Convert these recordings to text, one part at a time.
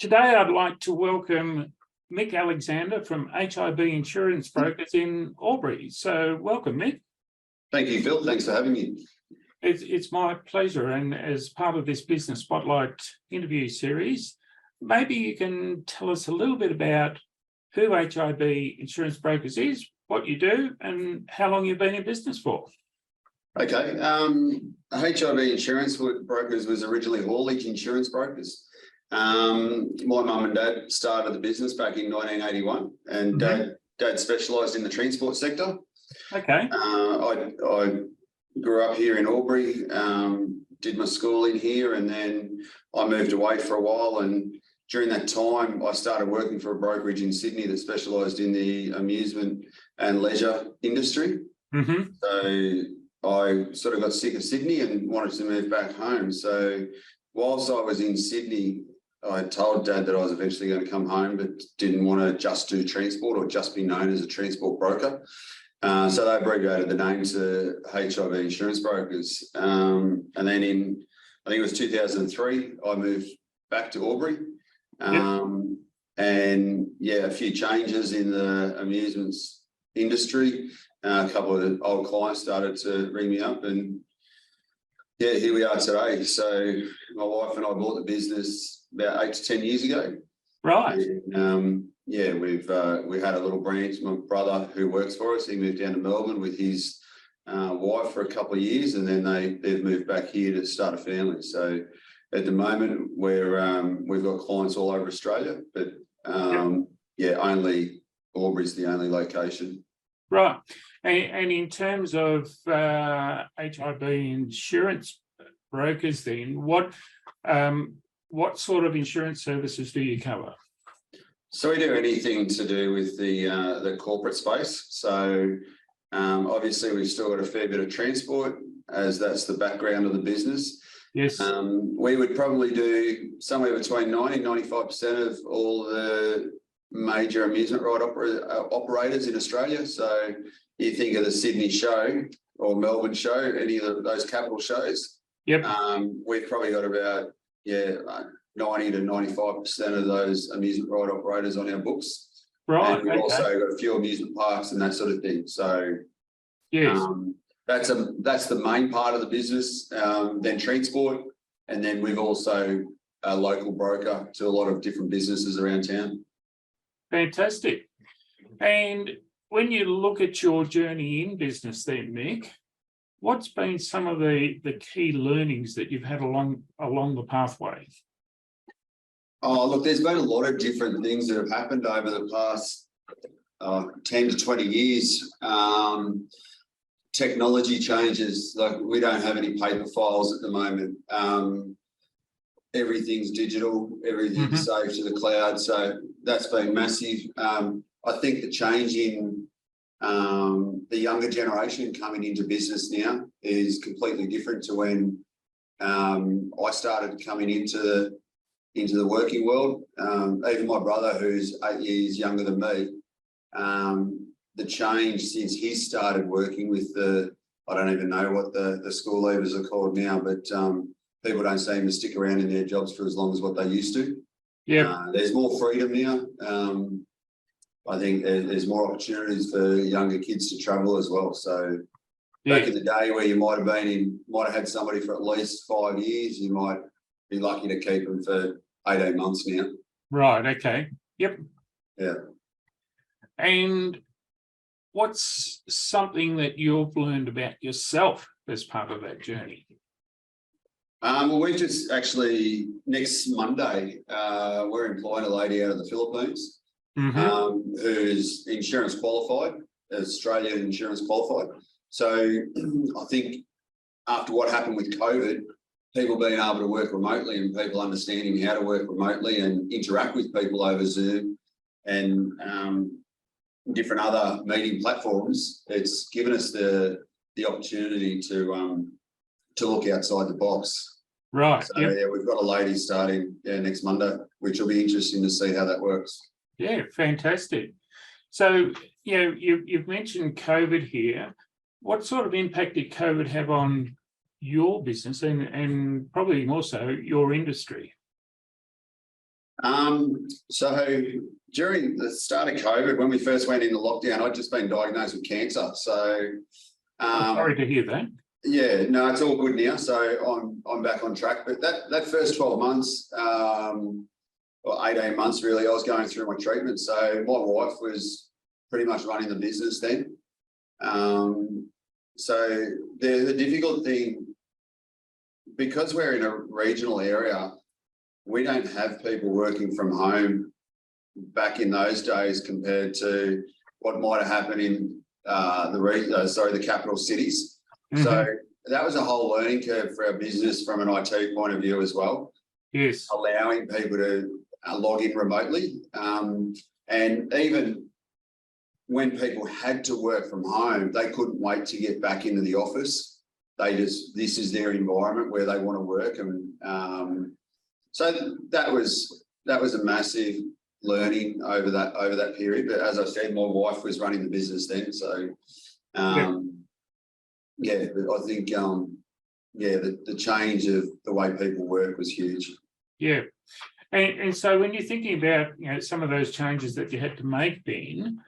Today, I'd like to welcome Mick Alexander from HIB Insurance Brokers in Albury. So welcome, Mick. Thank you, Phil. Thanks for having me. It's my pleasure. And as part of this Business Spotlight interview series, maybe you can tell us a little bit about who HIB Insurance Brokers is, what you do, and how long you've been in business for. Okay. HIB Insurance Brokers was originally haulage insurance brokers. My mum and dad started the business back in 1981, and dad specialised in the transport sector. Okay. I grew up here in Albury, did my schooling here, and then I moved away for a while. And during that time, I started working for a brokerage in Sydney that specialised in the amusement and leisure industry. So I sort of got sick of Sydney and wanted to move back home. So whilst I was in Sydney, I told Dad that I was eventually going to come home, but didn't want to just do transport or just be known as a transport broker. So they abbreviated the name to HIB Insurance Brokers. And then I think it was 2003, I moved back to Albury. And yeah, a few changes in the amusements industry. A couple of old clients started to ring me up, and yeah, here we are today. So my wife and I bought the business about 8 to 10 years ago. Right. And, yeah, we had a little branch. My brother who works for us, he moved down to Melbourne with his wife for a couple of years, and then they've moved back here to start a family. So at the moment we've got clients all over Australia, but yeah, only Albury's the only location. Right. And in terms of HIB Insurance Brokers, then what sort of insurance services do you cover? So we do anything to do with the corporate space. So obviously we've still got a fair bit of transport, as that's the background of the business. Yes. We would probably do somewhere between 90 and 95% of all the major amusement ride operators in Australia. So you think of the Sydney show or Melbourne show, any of those capital shows. Yep. We've probably got about 90 to 95% of those amusement ride operators on our books. Right. And we've also got a few amusement parks and that sort of thing. So yes, that's the main part of the business. Then transport, and then we've also a local broker to a lot of different businesses around town. Fantastic. And when you look at your journey in business then, Mick, what's been some of the key learnings that you've had along the pathway? Oh, look, there's been a lot of different things that have happened over the past 10 to 20 years. Technology changes, like we don't have any paper files at the moment. Everything's digital, everything's saved to the cloud. So that's been massive. I think the change in the younger generation coming into business now is completely different to when I started coming into the working world. Even my brother, who's 8 years younger than me, the change since he started working with I don't even know what the school leavers are called now, but people don't seem to stick around in their jobs for as long as what they used to. Yeah. There's more freedom now. I think there's more opportunities for younger kids to travel as well. So back in the day where you might have had somebody for at least 5 years, you might be lucky to keep them for 18 months now. Right. Okay. Yep. Yeah. And what's something that you've learned about yourself as part of that journey? Well, we just actually, next Monday, we're employing a lady out of the Philippines who's insurance qualified, Australian insurance qualified. So I think after what happened with COVID, people being able to work remotely and people understanding how to work remotely and interact with people over Zoom and different other meeting platforms, it's given us the opportunity to look outside the box. Right. So yeah, we've got a lady starting next Monday, which will be interesting to see how that works. Yeah, fantastic. So, you've mentioned COVID here. What sort of impact did COVID have on your business and probably more so your industry? So during the start of COVID, when we first went into lockdown, I'd just been diagnosed with cancer. So Sorry to hear that. yeah, no, it's all good now. So I'm back on track. But that first 12 months, or 18 months really, I was going through my treatment. So my wife was pretty much running the business then. So the difficult thing, because we're in a regional area, we don't have people working from home back in those days compared to what might have happened in the capital cities. So that was a whole learning curve for our business from an IT point of view as well. Yes. Allowing people to log in remotely. And even when people had to work from home, they couldn't wait to get back into the office. This is their environment where they want to work. And so that was a massive learning over that period. But as I said, my wife was running the business then. So yeah, but I think the change of the way people work was huge. Yeah. And so when you're thinking about some of those changes that you had to make then,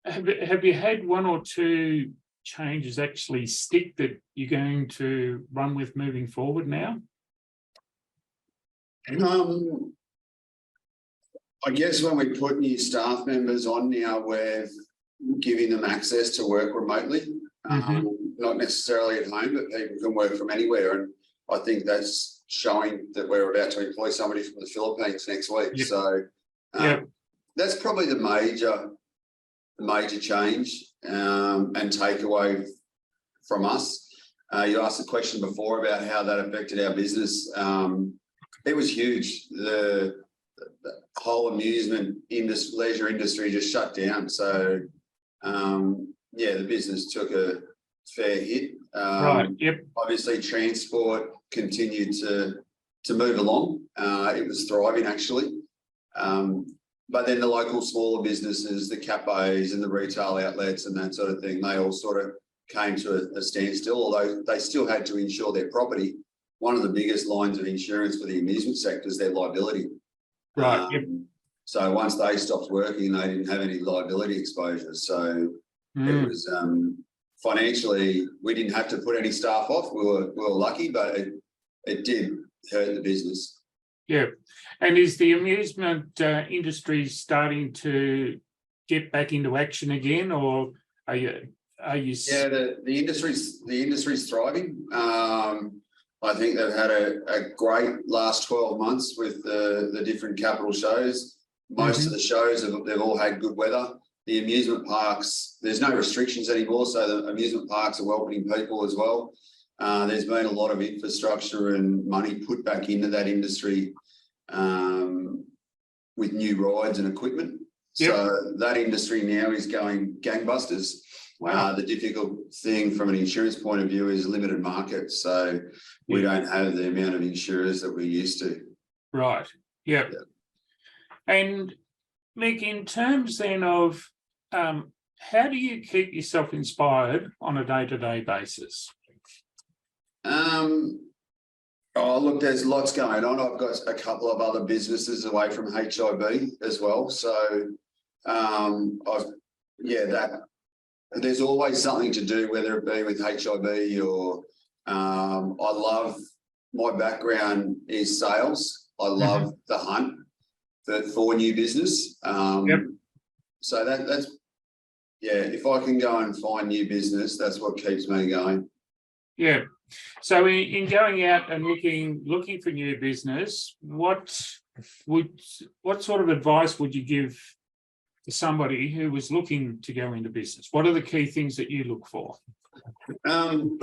have you had one or two changes actually stick that you're going to run with moving forward now? I guess when we put new staff members on now, we're giving them access to work remotely, not necessarily at home, but people can work from anywhere. And I think that's showing that we're about to employ somebody from the Philippines next week. Yep. So that's probably the major change and takeaway from us. You asked a question before about how that affected our business. It was huge. The whole amusement leisure industry just shut down. So the business took a fair hit. Right. Yep. Obviously, transport continued to move along. It was thriving actually. But then the local smaller businesses, the capos and the retail outlets and that sort of thing, they all sort of came to a standstill, although they still had to insure their property. One of the biggest lines of insurance for the amusement sector is their liability. Right. Yep. So once they stopped working, they didn't have any liability exposure. So it was financially, we didn't have to put any staff off. We were lucky, but it did hurt the business. Yeah. And is the amusement industry starting to get back into action again, or are you? Yeah, the industry's thriving. I think they've had a great last 12 months with the different capital shows. Most of the shows they've all had good weather. The amusement parks, there's no restrictions anymore, so the amusement parks are welcoming people as well. There's been a lot of infrastructure and money put back into that industry with new rides and equipment. Yep. So that industry now is going gangbusters. Wow. The difficult thing from an insurance point of view is limited market. So we don't have the amount of insurers that we used to. Right. Yep. And Mick, in terms then of how do you keep yourself inspired on a day-to-day basis? Oh, look, there's lots going on. I've got a couple of other businesses away from HIB as well. So there's always something to do, whether it be with HIB or I love, my background is sales. I love the hunt for new business. So that's, if I can go and find new business, that's what keeps me going. Yeah. So in going out and looking for new business, what sort of advice would you give to somebody who was looking to go into business? What are the key things that you look for? From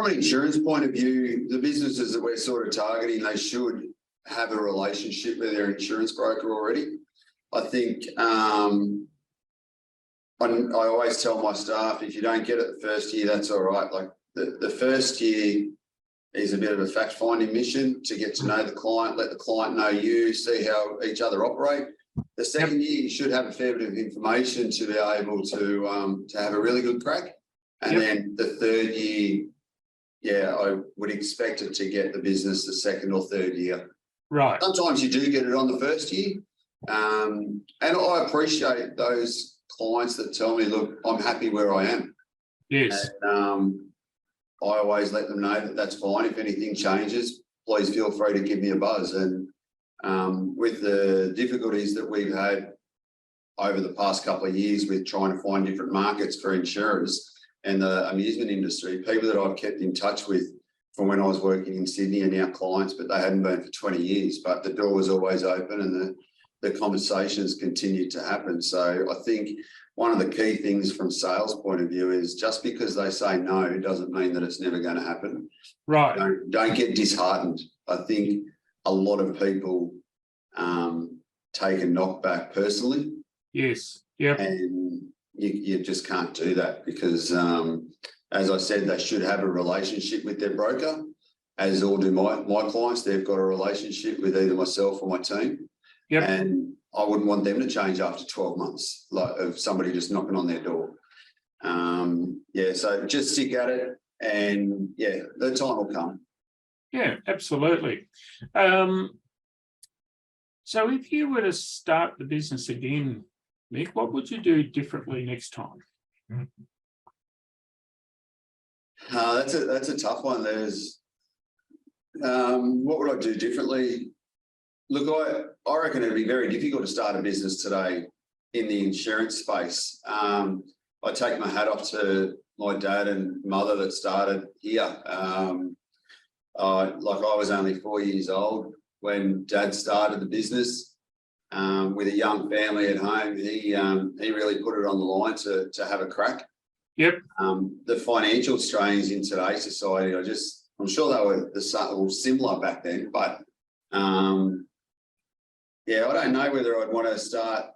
an insurance point of view, the businesses that we're sort of targeting, they should have a relationship with their insurance broker already. I think I always tell my staff, if you don't get it the first year, that's all right. Like the first year is a bit of a fact-finding mission to get to know the client, let the client know you, see how each other operate. The second year, you should have a fair bit of information to be able to have a really good crack. And then the third year, I would expect it to get the business the second or third year. Right. Sometimes you do get it on the first year. And I appreciate those clients that tell me, look, I'm happy where I am. Yes. And I always let them know that that's fine. If anything changes, please feel free to give me a buzz. And with the difficulties that we've had over the past couple of years with trying to find different markets for insurers and the amusement industry, people that I've kept in touch with from when I was working in Sydney are now clients, but they hadn't been for 20 years, but the door was always open and the conversations continued to happen. So I think one of the key things from sales point of view is just because they say no doesn't mean that it's never going to happen. Right. Don't get disheartened. I think a lot of people take a knockback personally. Yes. Yep. And you just can't do that because, as I said, they should have a relationship with their broker, as all do my clients. They've got a relationship with either myself or my team. Yep. And I wouldn't want them to change after 12 months, like of somebody just knocking on their door. Yeah, so just stick at it and yeah, the time will come. Yeah, absolutely. So if you were to start the business again, Mick, what would you do differently next time? That's a tough one. There's what would I do differently? Look, I reckon it'd be very difficult to start a business today in the insurance space. I take my hat off to my dad and mother that started here. Like I was only 4 years old when Dad started the business with a young family at home. He really put it on the line to have a crack. Yep. The financial strains in today's society, I'm sure they were similar back then, but yeah, I don't know whether I'd want to start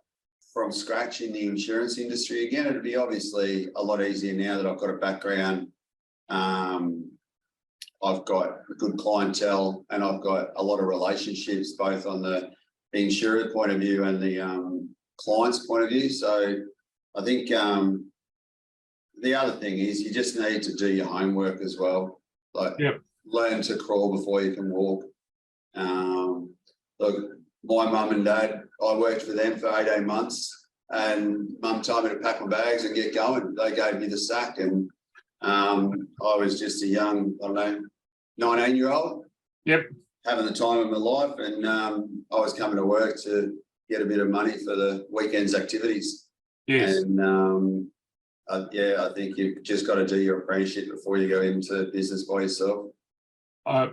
from scratch in the insurance industry again. It'd be obviously a lot easier now that I've got a background. I've got a good clientele and I've got a lot of relationships, both on the insurer point of view and the client's point of view. So I think the other thing is you just need to do your homework as well. Like yep. Learn to crawl before you can walk. Look, my mum and dad, I worked for them for 18 months and mum told me to pack my bags and get going. They gave me the sack and I was just a young, 19-year-old. Yep. Having the time of my life, and I was coming to work to get a bit of money for the weekend's activities. Yes. And yeah, I think you've just got to do your apprenticeship before you go into business by yourself.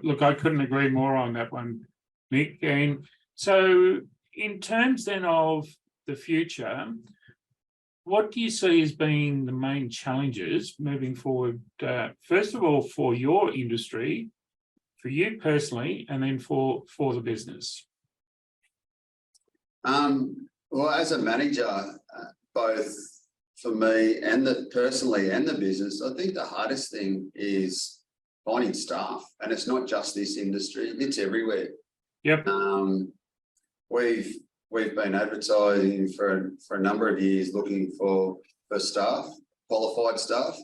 Look, I couldn't agree more on that one, Mick. And so in terms then of the future, what do you see as being the main challenges moving forward, first of all, for your industry, for you personally, and then for the business? Well, as a manager, both for me and personally and the business, I think the hardest thing is finding staff, and it's not just this industry; it's everywhere. Yep. We've been advertising for a number of years, looking for staff, qualified staff.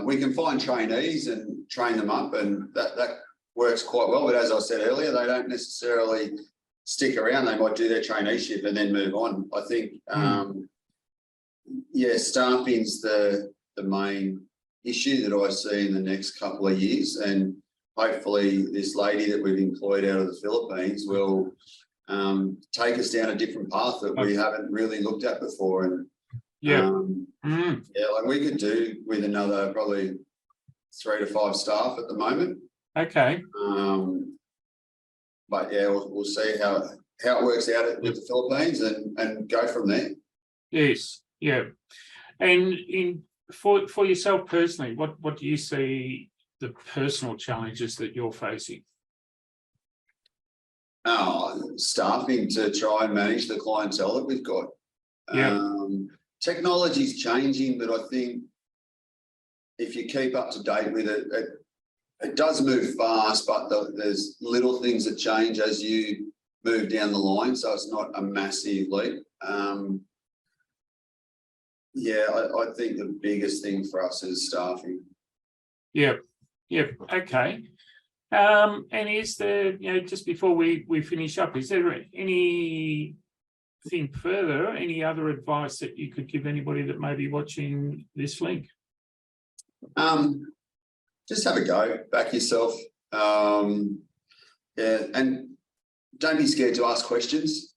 We can find trainees and train them up, and that works quite well. But as I said earlier, they don't necessarily stick around. They might do their traineeship and then move on. I think, yeah, staffing's the main issue that I see in the next couple of years, and hopefully this lady that we've employed out of the Philippines will take us down a different path that we haven't really looked at before. And yeah, like we could do with another probably 3 to 5 staff at the moment. Okay. But yeah, we'll see how it works out with the Philippines and go from there. Yes. Yeah. And for yourself personally, what do you see the personal challenges that you're facing? Staffing to try and manage the clientele that we've got. Yeah. Technology's changing, but I think if you keep up to date with it, it does move fast, but there's little things that change as you move down the line, so it's not a massive leap. Yeah, I think the biggest thing for us is staffing. Yep. Yep. Okay. And is there, just before we finish up, is there anything further, any other advice that you could give anybody that may be watching this link? Just have a go, back yourself. Yeah, and don't be scared to ask questions.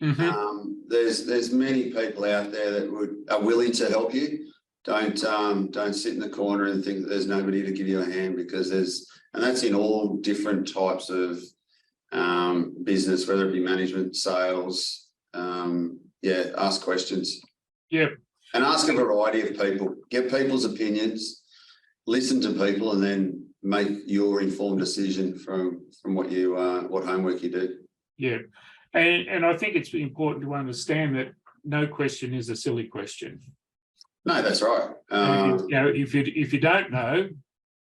There's many people out there that are willing to help you. Don't sit in the corner and think that there's nobody to give you a hand, because and that's in all different types of business, whether it be management, sales. Yeah, ask questions. Yeah. And ask a variety of people. Get people's opinions, listen to people, and then make your informed decision from what homework you do. Yeah. And I think it's important to understand that no question is a silly question. No, that's right. If you don't know,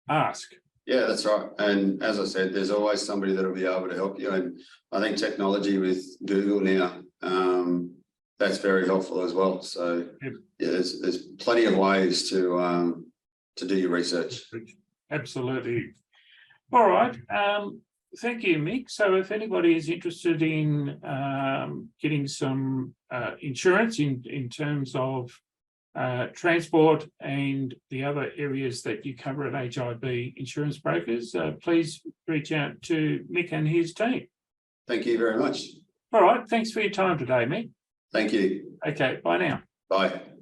ask. Yeah, that's right. And as I said, there's always somebody that'll be able to help you. And I think technology with Google now, that's very helpful as well. So yeah, there's plenty of ways to do your research. Absolutely. All right. Thank you, Mick. So if anybody is interested in getting some insurance in terms of transport and the other areas that you cover at HIB Insurance Brokers, please reach out to Mick and his team. Thank you very much. All right. Thanks for your time today, Mick. Thank you. Okay. Bye now. Bye.